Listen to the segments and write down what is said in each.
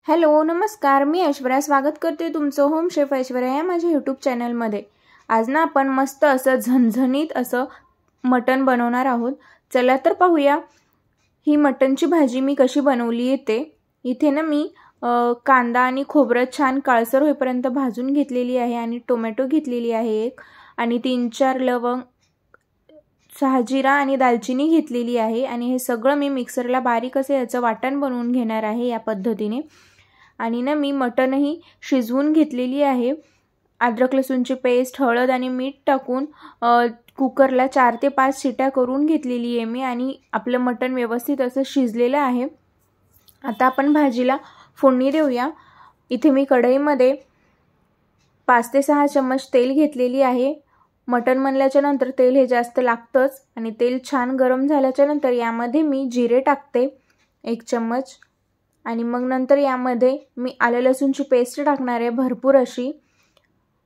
Hello नमस्कार, मी ऐश्वर्या स्वागत करते तुमचं होम शेफ ऐश्वर्या या माझ्या यूट्यूब चॅनलमध्ये। आज ना आपण मस्त असं झणझणीत असं मटण बनवणार आहोत। चला तर पाहूया ही मटणची भाजी मी कशी बनवली आहे ते। इथे ना मी कांदा आणि खोबरं छान काळसर होईपर्यंत भाजून घेतलेली आहे आणि टोमॅटो घेतलेली आहे एक, आणि 3-4 लवंग, 6 जिरा आणि दालचिनी घेतलेली आहे। आणि हे सगळं मी मिक्सरला बारीक असे याचं वाटण बनवून घेणार आहे या पद्धतीने। आणि ना मी मटणही शिजवून घेतलेली आहे। अद्रक लसूणची पेस्ट, हळद आणि मीठ टाकून कुकरला 4 ते 5 शिट्या करून घेतलेली आहे मी, आणि आपलं मटण व्यवस्थित असं शिजलेलं आहे। आता आपण भाजीला फोडणी देऊया। इथे मी कढईमध्ये 5 ते 6 चम्मच तेल घेतलेली आहे। मटण बनल्याच्या नंतर तेल हे जास्त लागतंच, आणि तेल छान गरम झाल्याच्या नंतर यामध्ये मी जिरे टाकते 1 चम्मच, आणि मग नंतर यामध्ये मी आलं लसूणची पेस्ट टाकणार आहे भरपूर अशी।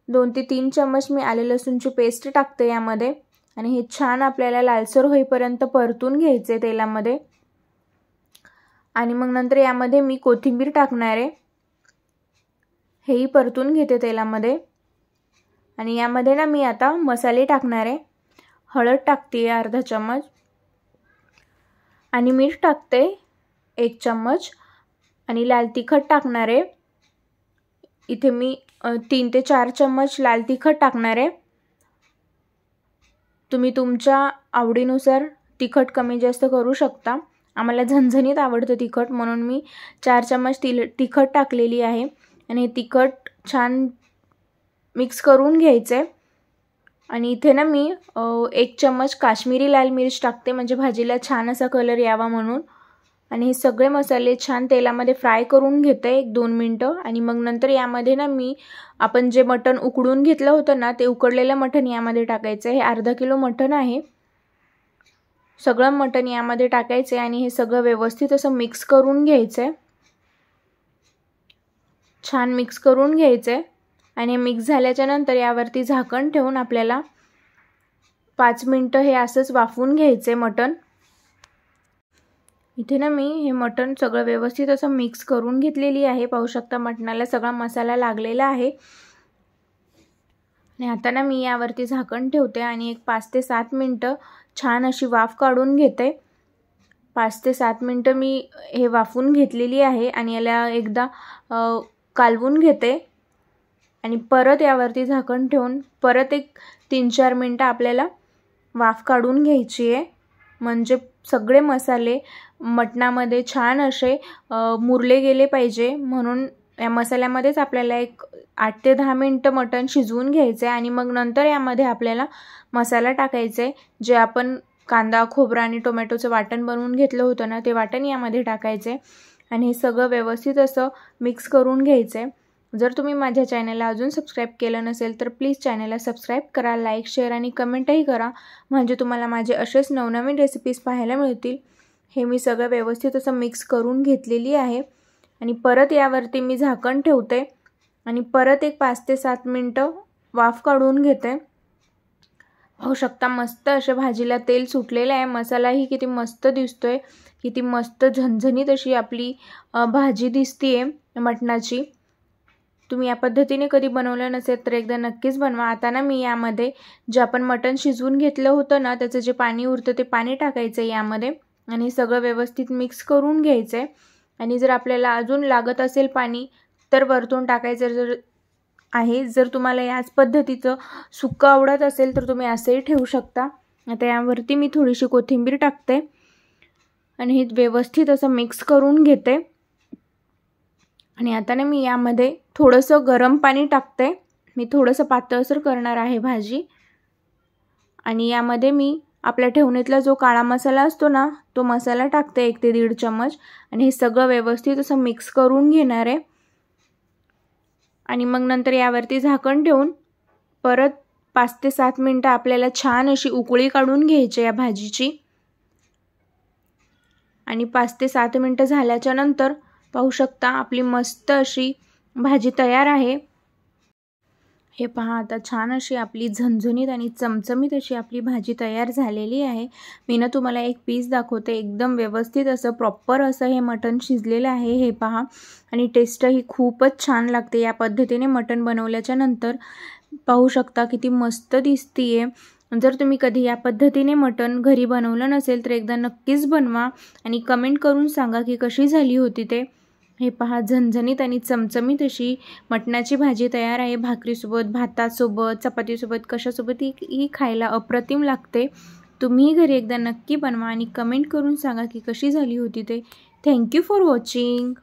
2 ते 3 चम्मच मी आलं लसूणची पेस्ट टाकते यामध्ये, आणि हे छान आपल्याला लालसर होईपर्यंत परतून घ्यायचे तेलामध्ये। आणि मग नंतर यामध्ये मी कोथिंबीर टाकणार आहे, हेही परतून घेते तेलामध्ये। आणि यामध्ये ना मी आता मसाले टाकणार आहे। हळद टाकते अर्धा चम्मच, आणि मीठ टाकते 1 चम्मच, आणि लाल तिखट टाकणार आहे। इथे मी 3 ते 4 चम्मच लाल तिखट टाकणार आहे। तुम्ही तुमच्या आवडीनुसार तिखट कमी जास्त करू शकता। आम्हाला झणझणीत आवडतं तिखट, म्हणून मी 4 चम्मच तिखट टाकलेली आहे। आणि तिखट छान मिक्स करून घ्यायचे। आणि इथे ना मी 1 चम्मच काश्मीरी लाल मिर्च टाकते, म्हणजे भाजीला छान असा कलर यावा म्हणून। आणि हे सगळे मसाले छान तेलामध्ये फ्राय करून घेते 1-2 मिनिटं। आणि मग नंतर यामध्ये ना मी आपण जे मटण उकडून घेतलं होतं ना, ते उकडलेलं मटण यामध्ये टाकायचं। हे अर्धा किलो मटण आहे। सगळं मटण यामध्ये टाकायचे आणि हे सगळं व्यवस्थित असं मिक्स करून घ्यायचं। छान मिक्स करून घ्यायचे, आणि मिक्स झाल्याच्या नंतर यावरती झाकण ठेवून आपल्याला 5 मिनिटं हे असंच वाफवून घ्यायचे मटण। इथे ना मी हे मटण सगळं व्यवस्थित असं मिक्स करून घेतलेली आहे। पाहू शकता मटणाला सगळा मसाला लागलेला आहे। आणि आता ना मी यावरती झाकण ठेवते आणि एक 5 ते 7 मिनिटं छान अशी वाफ काढून घेते। 5 ते 7 मिनिटं मी हे वाफवून घेतलेली आहे, आणि याला एकदा कालवून घेते, आणि परत यावरती झाकण ठेवून परत एक 3-4 मिनिटं आपल्याला वाफ काढून घ्यायची आहे, म्हणजे सगळे मसाले मटणामध्ये छान असे मुरले गेले पाहिजे। म्हणून या मसाल्यामध्येच आपल्याला एक 8 ते 10 मिनिटं मटण शिजवून घ्यायचे। आणि मग नंतर यामध्ये आपल्याला मसाला टाकायचे, जे आपण कांदा, खोबरा आणि टोमॅटोचं वाटण बनवून घेतलं होतं ना, ते वाटण यामध्ये टाकायचे, आणि हे सगळं व्यवस्थित असं मिक्स करून घ्यायचे। जर तुम्ही माझ्या चॅनलला अजून सबस्क्राईब केलं नसेल तर प्लीज चॅनलला सबस्क्राईब करा, लाईक, शेअर आणि कमेंटही करा, म्हणजे तुम्हाला माझे असेच नवनवीन रेसिपीज पाहायला मिळतील। हे मी सगळं व्यवस्थित असं मिक्स करून घेतलेली आहे, आणि परत यावरती मी झाकण ठेवते, आणि परत एक 5 ते 7 मिनिटं वाफ काढून घेते। पाहू शकता मस्त अशा भाजीला तेल सुटलेलं आहे। मसालाही किती मस्त दिसतोय, किती मस्त झणझणीत अशी आपली भाजी दिसतीये मटणाची। तुम्ही या पद्धतीने कधी बनवलं नसेल तर एकदा नक्कीच बनवा। आता ना मी यामध्ये जे आपण मटण शिजवून घेतलं होतं ना, त्याचं जे पाणी उरतं ते पाणी टाकायचं यामध्ये, आणि सगळं व्यवस्थित मिक्स करून घ्यायचं। आणि जर आपल्याला अजून लागत असेल पाणी तर वरतून टाकायचं आहे। जर तुम्हाला याच पद्धतीचं सुक्कं आवडत असेल तर तुम्ही असंही ठेवू शकता। आता यावरती मी थोडीशी कोथिंबीर टाकते, आणि हे व्यवस्थित असं मिक्स करून घेते। आणि आता ना मी यामध्ये थोडंसं गरम पाणी टाकते, मी थोडंसं पातळसर करणार आहे भाजी। आणि यामध्ये मी आपल्या ठेवणीतला जो काळा मसाला असतो ना, तो मसाला टाकते 1 ते 1.5 चम्मच, आणि हे सगळं व्यवस्थित असं मिक्स करून घेणार आहे। आणि मग नंतर यावरती झाकण ठेवून परत 5 ते 7 मिनिटं आपल्याला छान अशी उकळी काढून घ्यायची या भाजीची। आणि 5 ते 7 मिनिटं झाल्याच्या नंतर पाहू शकता आपली मस्त अशी भाजी तयार आहे। हे पहा, आता छान अशी आपली झणझणीत आणि चमचमीत अशी आपली भाजी तयार झालेली आहे. मी ना तुम्हाला एक पीस दाखवते. एकदम व्यवस्थित असं प्रॉपर असं हे मटण शिजलेलं आहे. हे पहा, आणि टेस्टही खूपच छान लागते. या पद्धतीने मटण बनवल्याच्या नंतर पाहू शकता किती मस्त दिसतीये. जर तुम्ही कधी या पद्धतीने मटण घरी बनवलं नसेल तर एकदा नक्कीच बनवा आणि कमेंट करून सांगा की कशी झाली होती ते. हे पहा, झणझणीत आणि चमचमीत अशी मटणाची भाजी तयार आहे. भाकरीसोबत, भातासोबत, चपातीसोबत, कशासोबत ही खायला अप्रतिम लागते. तुम्ही घरी एकदा नक्की बनवा आणि कमेंट करून सांगा की कशी झाली होती ते. Thank you for watching.